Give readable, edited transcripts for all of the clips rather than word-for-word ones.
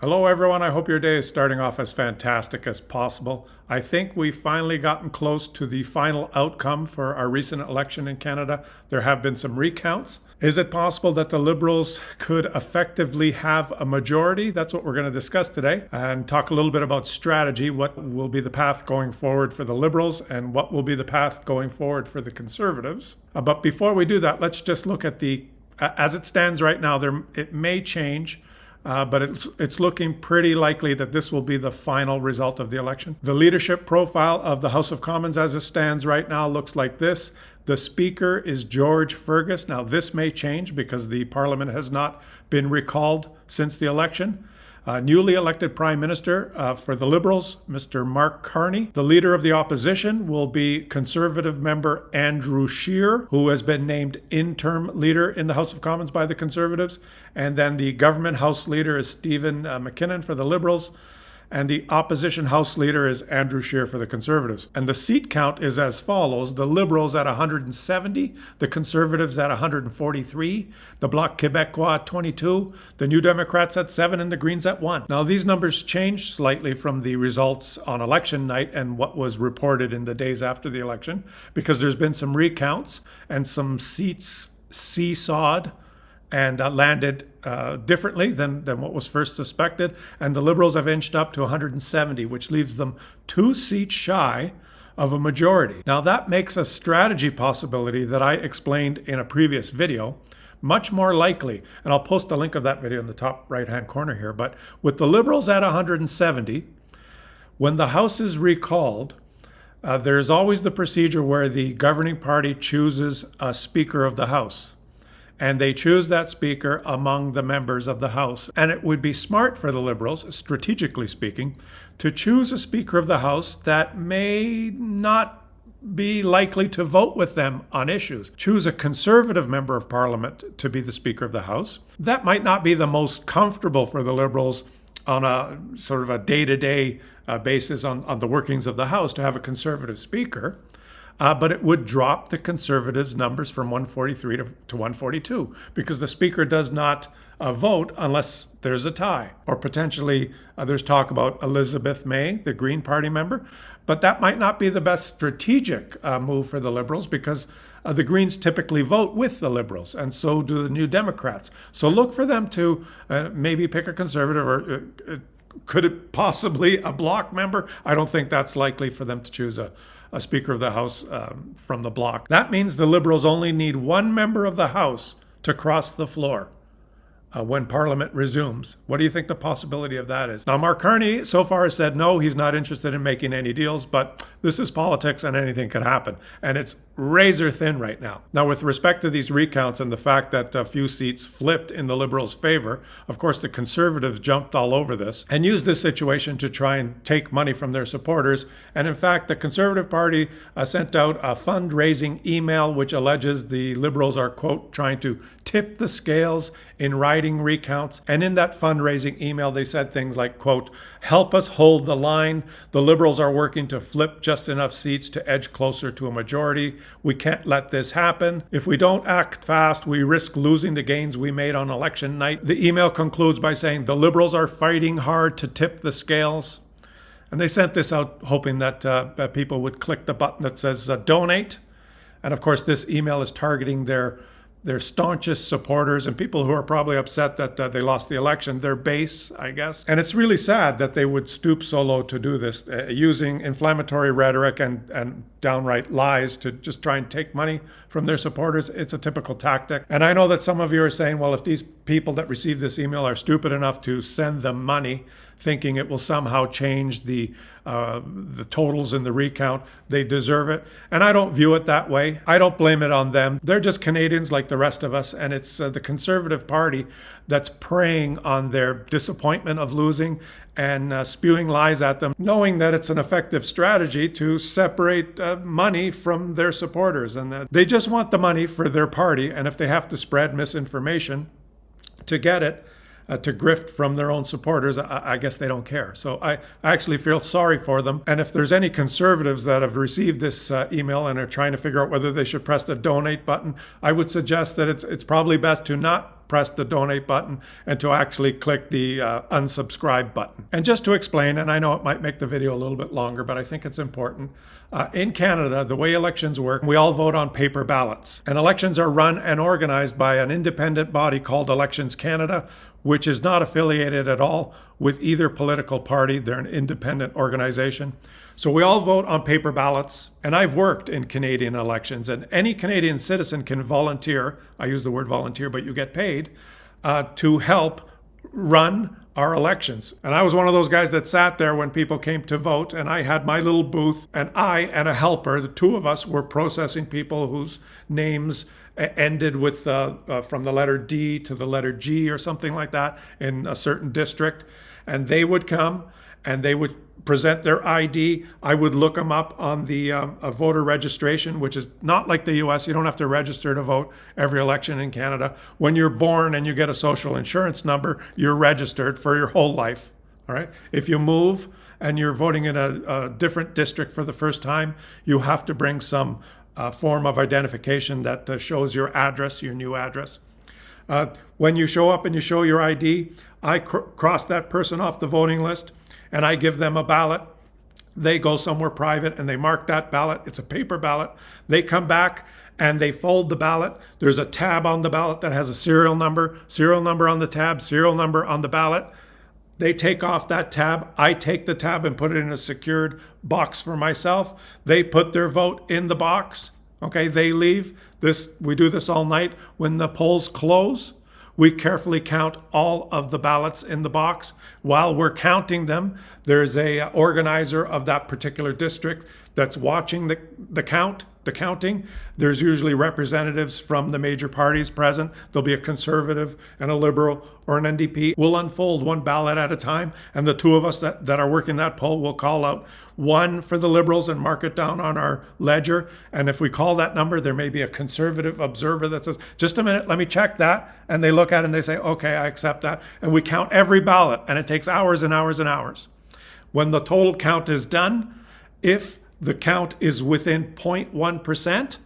Hello everyone, I hope your day is starting off as fantastic as possible. I think we've finally gotten close to the final outcome for our recent election in Canada. There have been some recounts. Is it possible that the Liberals could effectively have a majority? That's what we're going to discuss today and talk a little bit about strategy. What will be the path going forward for the Liberals and what will be the path going forward for the Conservatives? But before we do that, let's just look at as it stands right now. It may change. But it's looking pretty likely that this will be the final result of the election. The leadership profile of the House of Commons as it stands right now looks like this. The Speaker is George Fergus. Now, this may change because the Parliament has not been recalled since the election. Newly elected Prime Minister for the Liberals, Mr. Mark Carney. The Leader of the Opposition will be Conservative member Andrew Scheer, who has been named interim Leader in the House of Commons by the Conservatives. And then the Government House Leader is Stephen McKinnon for the Liberals. And the Opposition House Leader is Andrew Scheer for the Conservatives. And the seat count is as follows. The Liberals at 170, the Conservatives at 143, the Bloc Québécois at 22, the New Democrats at 7, and the Greens at 1. Now, these numbers changed slightly from the results on election night and what was reported in the days after the election, because there's been some recounts and some seats seesawed and landed differently than what was first suspected. And the Liberals have inched up to 170, which leaves them 2 seats shy of a majority. Now, that makes a strategy possibility that I explained in a previous video much more likely. And I'll post a link of that video in the top right-hand corner here. But with the Liberals at 170, when the House is recalled, there's always the procedure where the governing party chooses a Speaker of the House. And they choose that Speaker among the members of the House. And it would be smart for the Liberals, strategically speaking, to choose a Speaker of the House that may not be likely to vote with them on issues. Choose a Conservative member of Parliament to be the Speaker of the House. That might not be the most comfortable for the Liberals on a sort of a day-to-day basis on the workings of the House to have a Conservative Speaker. But it would drop the Conservatives' numbers from 143 to 142 because the Speaker does not vote unless there's a tie. Or potentially there's talk about Elizabeth May, the Green Party member. But that might not be the best strategic move for the Liberals because the Greens typically vote with the Liberals, and so do the New Democrats. So look for them to maybe pick a Conservative, or could it possibly a Bloc member? I don't think that's likely for them to choose a Speaker of the House from the Bloc. That means the Liberals only need 1 member of the House to cross the floor when Parliament resumes. What do you think the possibility of that is? Now, Mark Carney so far has said no, he's not interested in making any deals, but this is politics and anything could happen. And it's razor thin right now. Now, with respect to these recounts and the fact that a few seats flipped in the Liberals' favor, of course, the Conservatives jumped all over this and used this situation to try and take money from their supporters. And in fact, the Conservative Party sent out a fundraising email which alleges the Liberals are, quote, trying to tip the scales in riding recounts. And in that fundraising email, they said things like, quote, help us hold the line. The Liberals are working to flip just enough seats to edge closer to a majority. We can't let this happen. If we don't act fast, we risk losing the gains we made on election night. The email concludes by saying the Liberals are fighting hard to tip the scales. And they sent this out hoping that people would click the button that says donate. And of course, this email is targeting their staunchest supporters and people who are probably upset that they lost the election, their base, I guess. And it's really sad that they would stoop so low to do this, using inflammatory rhetoric and downright lies to just try and take money from their supporters. It's a typical tactic. And I know that some of you are saying, well, if these people that received this email are stupid enough to send them money, thinking it will somehow change the totals in the recount, they deserve it. And I don't view it that way. I don't blame it on them. They're just Canadians like the rest of us. And it's the Conservative Party that's preying on their disappointment of losing and spewing lies at them, knowing that it's an effective strategy to separate money from their supporters. And that they just want the money for their party. And if they have to spread misinformation to get it, to grift from their own supporters, I guess they don't care. So I actually feel sorry for them. And if there's any conservatives that have received this email and are trying to figure out whether they should press the donate button, I would suggest that it's probably best to not press the donate button and to actually click the unsubscribe button. And just to explain, and I know it might make the video a little bit longer, but I think it's important. In Canada, the way elections work, we all vote on paper ballots. And elections are run and organized by an independent body called Elections Canada, which is not affiliated at all with either political party. They're an independent organization. So we all vote on paper ballots, and I've worked in Canadian elections, and any Canadian citizen can volunteer, I use the word volunteer, but you get paid, to help run our elections. And I was one of those guys that sat there when people came to vote, and I had my little booth, and I and a helper, the two of us, were processing people whose names ended with from the letter D to the letter G or something like that in a certain district. And they would come and they would present their ID. I would look them up on the voter registration, which is not like the US. You don't have to register to vote every election in Canada. When you're born and you get a social insurance number, you're registered for your whole life. All right. If you move and you're voting in a different district for the first time, you have to bring some form of identification that shows your address, your new address. When you show up and you show your ID, I cross that person off the voting list and I give them a ballot. They go somewhere private and they mark that ballot. It's a paper ballot. They come back and they fold the ballot. There's a tab on the ballot that has a serial number on the tab, serial number on the ballot. They take off that tab. I take the tab and put it in a secured box for myself. They put their vote in the box. Okay, they leave. We do this all night. When the polls close, we carefully count all of the ballots in the box. While we're counting them, there's a organizer of that particular district that's watching the counting. There's usually representatives from the major parties present. There'll be a conservative and a liberal or an NDP. We'll unfold one ballot at a time, and the two of us that are working that poll will call out one for the liberals and mark it down on our ledger. And if we call that number, there may be a conservative observer that says, just a minute, let me check that. And they look at it and they say, okay, I accept that. And we count every ballot, and it takes hours and hours and hours. When the total count is done, if the count is within 0.1%,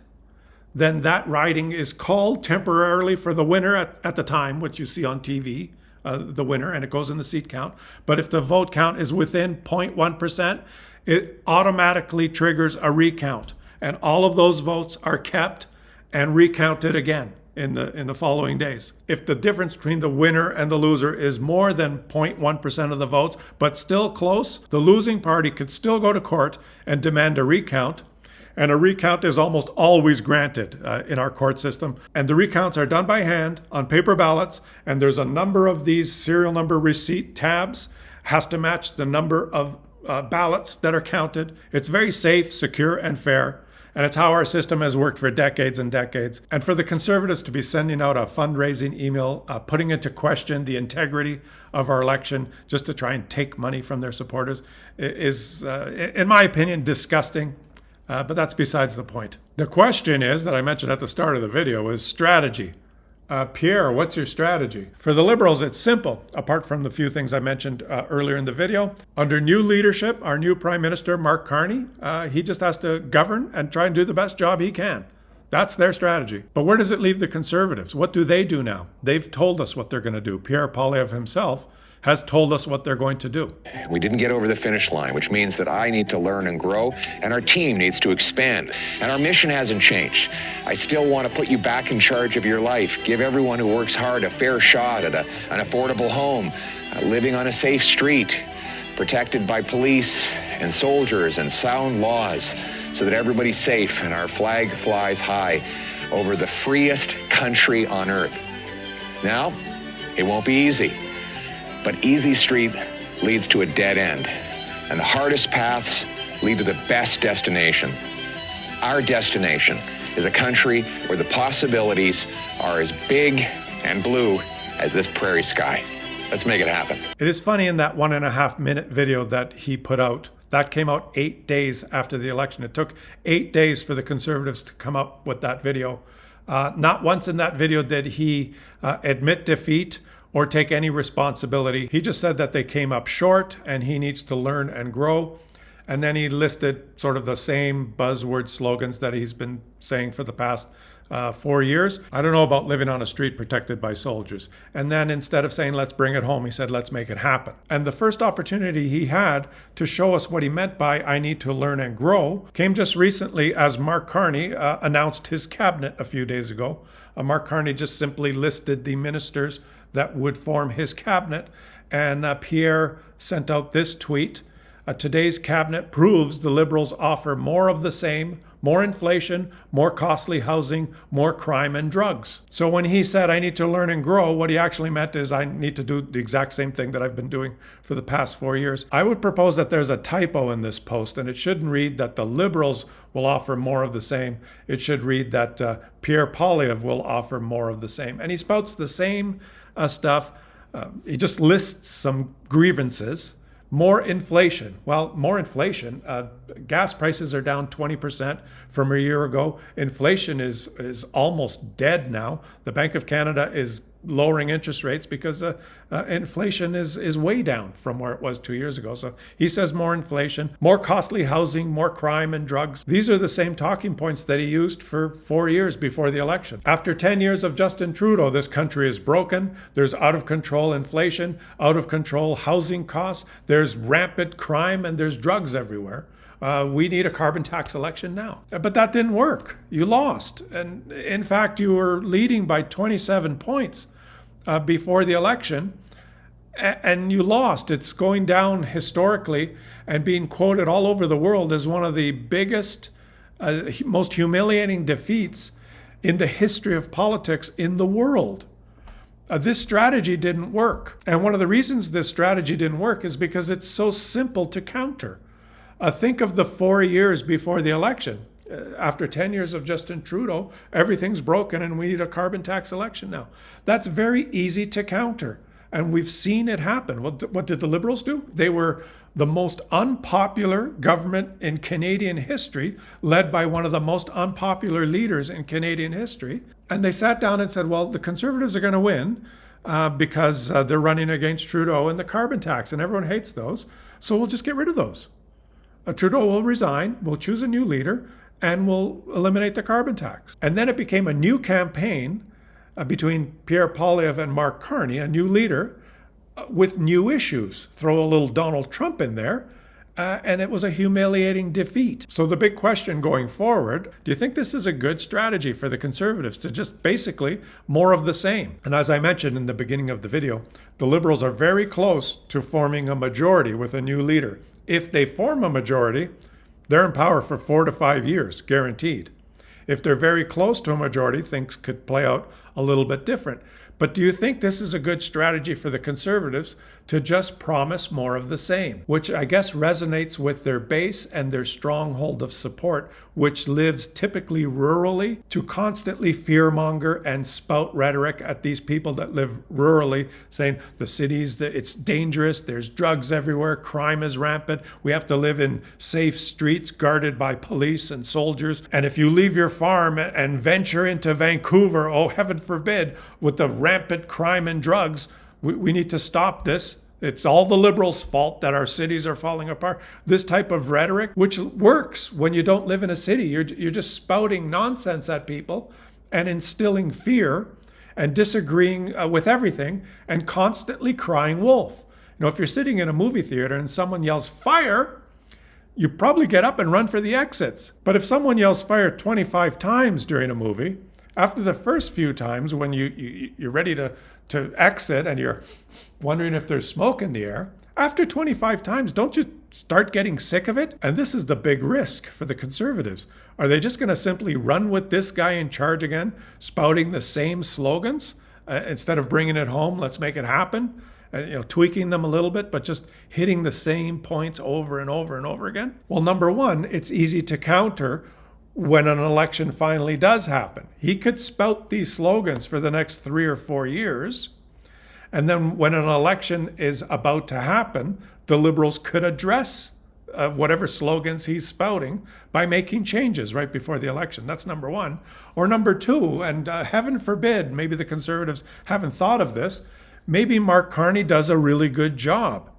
then that riding is called temporarily for the winner at the time, which you see on TV, the winner, and it goes in the seat count. But if the vote count is within 0.1%, it automatically triggers a recount. And all of those votes are kept and recounted again in the following days. If the difference between the winner and the loser is more than 0.1% of the votes, but still close, the losing party could still go to court and demand a recount. And a recount is almost always granted in our court system. And the recounts are done by hand on paper ballots. And there's a number of these serial number receipt tabs, has to match the number of ballots that are counted. It's very safe, secure, and fair. And it's how our system has worked for decades and decades. And for the Conservatives to be sending out a fundraising email, putting into question the integrity of our election just to try and take money from their supporters is, in my opinion, disgusting. But that's besides the point. The question is, that I mentioned at the start of the video, is strategy. Pierre, what's your strategy? For the Liberals, it's simple, apart from the few things I mentioned earlier in the video. Under new leadership, our new Prime Minister, Mark Carney, he just has to govern and try and do the best job he can. That's their strategy. But where does it leave the Conservatives? What do they do now? They've told us what they're going to do. Pierre Poilievre himself has told us what they're going to do. We didn't get over the finish line, which means that I need to learn and grow, and our team needs to expand. And our mission hasn't changed. I still want to put you back in charge of your life, give everyone who works hard a fair shot at an affordable home, living on a safe street, protected by police and soldiers and sound laws, so that everybody's safe and our flag flies high over the freest country on earth. Now, it won't be easy. But easy street leads to a dead end, and the hardest paths lead to the best destination. Our destination is a country where the possibilities are as big and blue as this prairie sky. Let's make it happen. It is funny, in that 1.5 minute video that he put out, that came out 8 days after the election. It took 8 days for the Conservatives to come up with that video. Not once in that video did he admit defeat or take any responsibility. He just said that they came up short and he needs to learn and grow. And then he listed sort of the same buzzword slogans that he's been saying for the past 4 years. I don't know about living on a street protected by soldiers. And then instead of saying, let's bring it home, he said, let's make it happen. And the first opportunity he had to show us what he meant by I need to learn and grow came just recently as Mark Carney announced his cabinet a few days ago. Mark Carney just simply listed the ministers that would form his cabinet. And Pierre sent out this tweet. Today's cabinet proves the Liberals offer more of the same, more inflation, more costly housing, more crime and drugs. So when he said, I need to learn and grow, what he actually meant is I need to do the exact same thing that I've been doing for the past 4 years. I would propose that there's a typo in this post, and it shouldn't read that the Liberals will offer more of the same. It should read that Pierre Poilievre will offer more of the same. And he spouts the same stuff. He just lists some grievances. More inflation. Well, more inflation. Gas prices are down 20% from a year ago. Inflation is almost dead now. The Bank of Canada is lowering interest rates because inflation is way down from where it was 2 years ago. So he says more inflation, more costly housing, more crime and drugs. These are the same talking points that he used for 4 years before the election. After 10 years of Justin Trudeau, this country is broken. There's out of control inflation, out of control housing costs. There's rampant crime and there's drugs everywhere. We need a carbon tax election now. But that didn't work. You lost. And in fact, you were leading by 27 points before the election, and you lost. It's going down historically and being quoted all over the world as one of the biggest, most humiliating defeats in the history of politics in the world. This strategy didn't work. And one of the reasons this strategy didn't work is because it's so simple to counter. Think of the 4 years before the election. After 10 years of Justin Trudeau, everything's broken and we need a carbon tax election now. That's very easy to counter. And we've seen it happen. What did the Liberals do? They were the most unpopular government in Canadian history, led by one of the most unpopular leaders in Canadian history. And they sat down and said, well, the Conservatives are going to win because they're running against Trudeau and the carbon tax, and everyone hates those. So we'll just get rid of those. Trudeau will resign, we'll choose a new leader, and we'll eliminate the carbon tax. And then it became a new campaign between Pierre Poilievre and Mark Carney, a new leader, with new issues. Throw a little Donald Trump in there, and it was a humiliating defeat. So the big question going forward, do you think this is a good strategy for the Conservatives to just basically more of the same? And as I mentioned in the beginning of the video, the Liberals are very close to forming a majority with a new leader. If they form a majority, they're in power for 4 to 5 years, guaranteed. If they're very close to a majority, things could play out a little bit different. But do you think this is a good strategy for the Conservatives to just promise more of the same, which I guess resonates with their base and their stronghold of support, which lives typically rurally, to constantly fearmonger and spout rhetoric at these people that live rurally, saying the cities, it's dangerous, there's drugs everywhere, crime is rampant, we have to live in safe streets guarded by police and soldiers, and if you leave your farm and venture into Vancouver, oh heaven forbid, with the rampant crime and drugs, we need to stop this. It's all the Liberals' fault that our cities are falling apart. This type of rhetoric, which works when you don't live in a city, you're just spouting nonsense at people and instilling fear and disagreeing with everything and constantly crying wolf. You know, if you're sitting in a movie theater and someone yells fire, you probably get up and run for the exits. But if someone yells fire 25 times during a movie, after the first few times when you're ready to exit and you're wondering if there's smoke in the air, after 25 times, don't you start getting sick of it? And this is the big risk for the Conservatives. Are they just going to simply run with this guy in charge again, spouting the same slogans instead of bringing it home? Let's make it happen. Tweaking them a little bit, but just hitting the same points over and over and over again? Well, number one, it's easy to counter when an election finally does happen. He could spout these slogans for the next 3 or 4 years, and then when an election is about to happen, the Liberals could address whatever slogans he's spouting by making changes right before the election. That's number one. Or number two, and heaven forbid, maybe the Conservatives haven't thought of this, maybe Mark Carney does a really good job.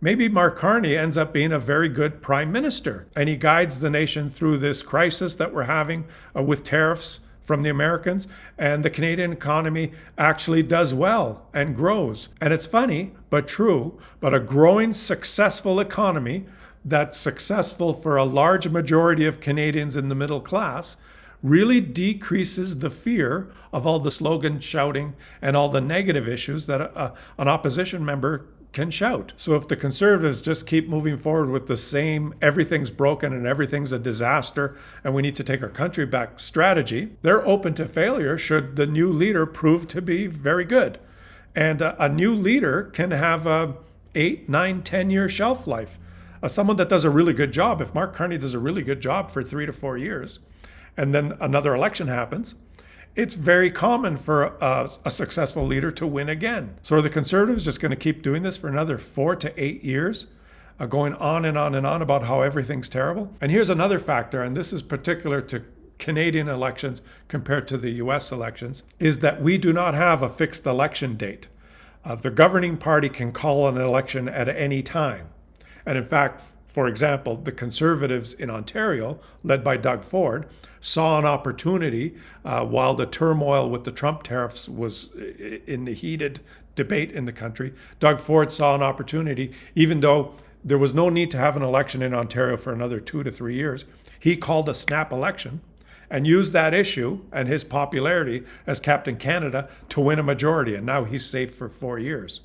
Maybe Mark Carney ends up being a very good prime minister, and he guides the nation through this crisis that we're having with tariffs from the Americans, and the Canadian economy actually does well and grows. And it's funny, but true, but a growing, successful economy that's successful for a large majority of Canadians in the middle class really decreases the fear of all the slogan shouting and all the negative issues that an opposition member can shout. So if the Conservatives just keep moving forward with the same everything's broken and everything's a disaster and we need to take our country back strategy, they're open to failure should the new leader prove to be very good. And a new leader can have a 8, 9, 10-year shelf life. Someone that does a really good job, if Mark Carney does a really good job for 3 to 4 years, and then another election happens, it's very common for a successful leader to win again. So are the Conservatives just going to keep doing this for another 4 to 8 years, going on and on and on about how everything's terrible? And here's another factor, and this is particular to Canadian elections compared to the US elections, is that we do not have a fixed election date. The governing party can call an election at any time. And in fact, for example, the Conservatives in Ontario, led by Doug Ford, saw an opportunity while the turmoil with the Trump tariffs was in the heated debate in the country. Doug Ford saw an opportunity, even though there was no need to have an election in Ontario for another 2 to 3 years. He called a snap election and used that issue and his popularity as Captain Canada to win a majority. And now he's safe for 4 years.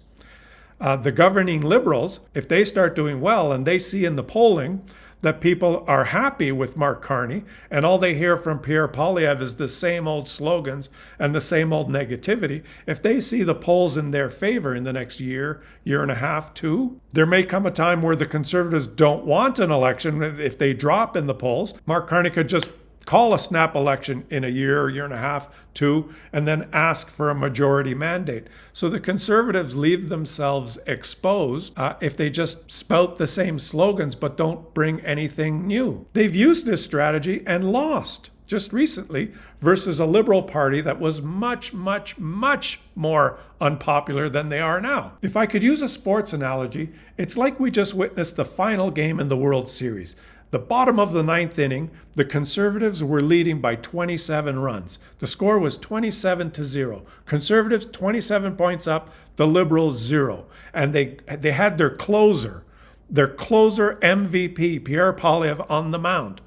The governing Liberals, if they start doing well and they see in the polling that people are happy with Mark Carney and all they hear from Pierre Poilievre is the same old slogans and the same old negativity, if they see the polls in their favor in the next year, year and a half, 2, there may come a time where the Conservatives don't want an election. If they drop in the polls, Mark Carney could just call a snap election in a year, year and a half, 2, and then ask for a majority mandate. So the Conservatives leave themselves exposed if they just spout the same slogans but don't bring anything new. They've used this strategy and lost just recently versus a Liberal Party that was much, much, much more unpopular than they are now. If I could use a sports analogy, it's like we just witnessed the final game in the World Series. The bottom of the 9th inning, the Conservatives were leading by 27 runs. The score was 27-0. Conservatives 27 points up, the Liberals 0. And they had their closer MVP, Pierre Poilievre, on the mound.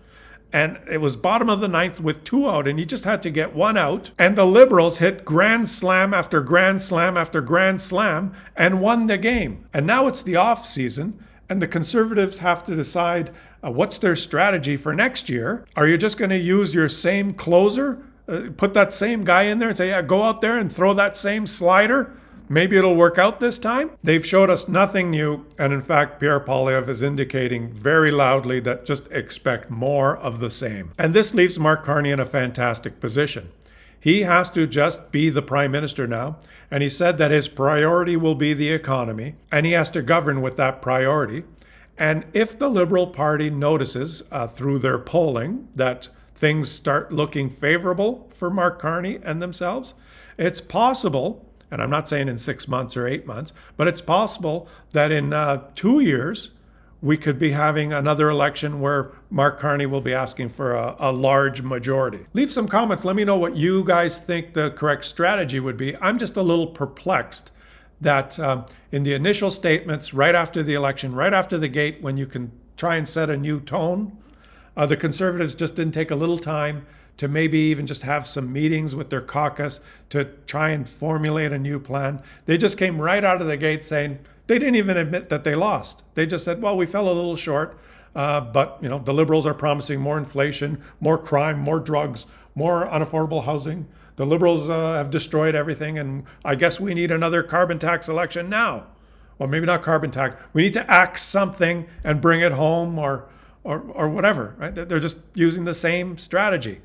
And it was bottom of the 9th with 2 out, and he just had to get 1 out. And the Liberals hit grand slam after grand slam after grand slam and won the game. And now it's the off season, and the Conservatives have to decide what's their strategy for next year. Are you just going to use your same closer? Put that same guy in there and say, yeah, go out there and throw that same slider? Maybe it'll work out this time? They've showed us nothing new. And in fact, Pierre Poilievre is indicating very loudly that just expect more of the same. And this leaves Mark Carney in a fantastic position. He has to just be the prime minister now. And he said that his priority will be the economy. And he has to govern with that priority. And if the Liberal Party notices through their polling that things start looking favorable for Mark Carney and themselves, it's possible, and I'm not saying in 6 months or 8 months, but it's possible that in 2 years, we could be having another election where Mark Carney will be asking for a large majority. Leave some comments. Let me know what you guys think the correct strategy would be. I'm just a little perplexed that in the initial statements, right after the election, right after the gate, when you can try and set a new tone, the Conservatives just didn't take a little time to maybe even just have some meetings with their caucus to try and formulate a new plan. They just came right out of the gate saying, they didn't even admit that they lost. They just said, well, we fell a little short, but the Liberals are promising more inflation, more crime, more drugs, more unaffordable housing. The Liberals have destroyed everything, and I guess we need another carbon tax election now. Well, maybe not carbon tax. We need to axe something and bring it home or whatever. Right? They're just using the same strategy.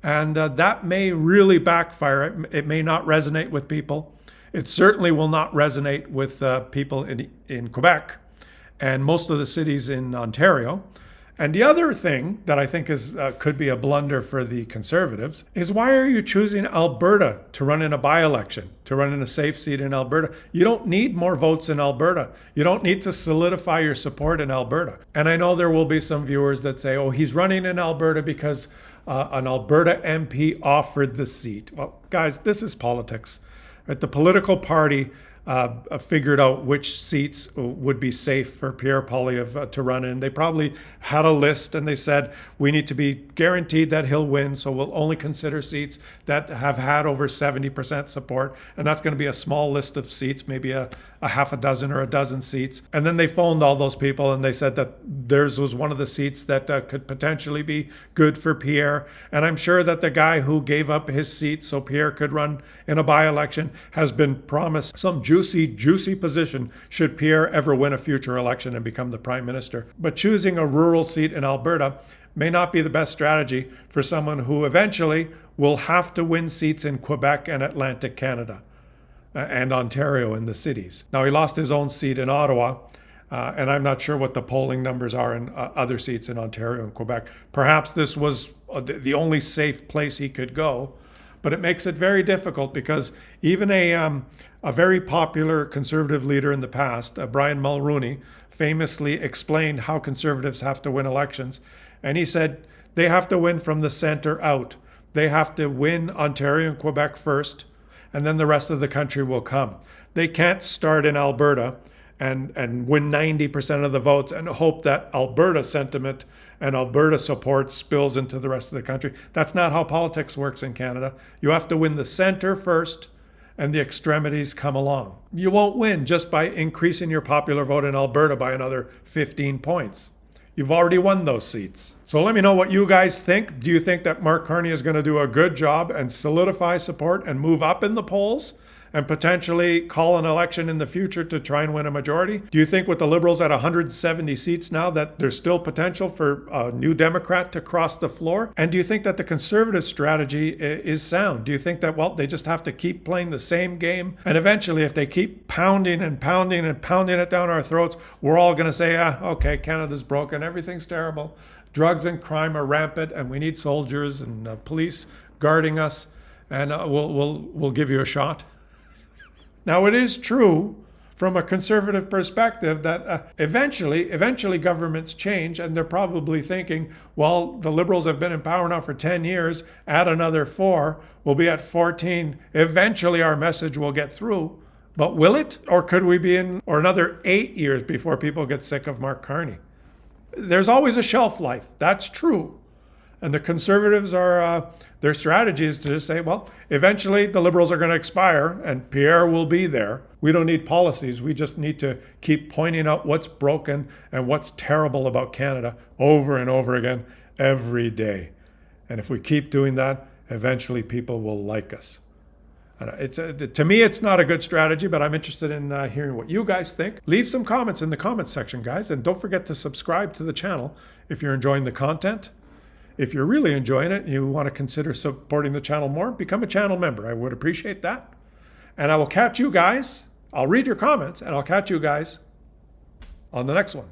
And that may really backfire. It may not resonate with people. It certainly will not resonate with people in Quebec and most of the cities in Ontario. And the other thing that I think is could be a blunder for the Conservatives is, why are you choosing Alberta to run in a by-election, to run in a safe seat in Alberta? You don't need more votes in Alberta. You don't need to solidify your support in Alberta. And I know there will be some viewers that say, oh, he's running in Alberta because an Alberta MP offered the seat. Well, guys, this is politics. Right? The political party figured out which seats would be safe for Pierre Poilievre to run in. They probably had a list and they said, we need to be guaranteed that he'll win, so we'll only consider seats that have had over 70% support. And that's going to be a small list of seats, maybe a half a dozen or a dozen seats. And then they phoned all those people and they said that theirs was one of the seats that could potentially be good for Pierre. And I'm sure that the guy who gave up his seat so Pierre could run in a by-election has been promised some juicy position should Pierre ever win a future election and become the Prime Minister. But choosing a rural seat in Alberta may not be the best strategy for someone who eventually will have to win seats in Quebec and Atlantic Canada and Ontario in the cities. Now, he lost his own seat in Ottawa, and I'm not sure what the polling numbers are in other seats in Ontario and Quebec. Perhaps this was the only safe place he could go, but it makes it very difficult because even a very popular Conservative leader in the past, Brian Mulroney, famously explained how Conservatives have to win elections. And he said they have to win from the center out. They have to win Ontario and Quebec first, and then the rest of the country will come. They can't start in Alberta and win 90% of the votes and hope that Alberta sentiment and Alberta support spills into the rest of the country. That's not how politics works in Canada. You have to win the center first, and the extremities come along. You won't win just by increasing your popular vote in Alberta by another 15 points. You've already won those seats. So let me know what you guys think. Do you think that Mark Carney is going to do a good job and solidify support and move up in the polls and potentially call an election in the future to try and win a majority? Do you think with the Liberals at 170 seats now that there's still potential for a new Democrat to cross the floor? And do you think that the Conservative strategy is sound? Do you think that, well, they just have to keep playing the same game? And eventually, if they keep pounding it down our throats, we're all going to say, okay, Canada's broken, everything's terrible. Drugs and crime are rampant, and we need soldiers and police guarding us, and we'll give you a shot. Now, it is true from a Conservative perspective that eventually governments change, and they're probably thinking, well, the Liberals have been in power now for 10 years, add another 4, we'll be at 14. Eventually our message will get through. But will it? Or could we be in another 8 years before people get sick of Mark Carney? There's always a shelf life. That's true. And the Conservatives are, their strategy is to just say, well, eventually the Liberals are going to expire and Pierre will be there. We don't need policies. We just need to keep pointing out what's broken and what's terrible about Canada over and over again every day. And if we keep doing that, eventually people will like us. To me, it's not a good strategy, but I'm interested in hearing what you guys think. Leave some comments in the comments section, guys. And don't forget to subscribe to the channel if you're enjoying the content. If you're really enjoying it and you want to consider supporting the channel more, become a channel member. I would appreciate that. And I will catch you guys. I'll read your comments and I'll catch you guys on the next one.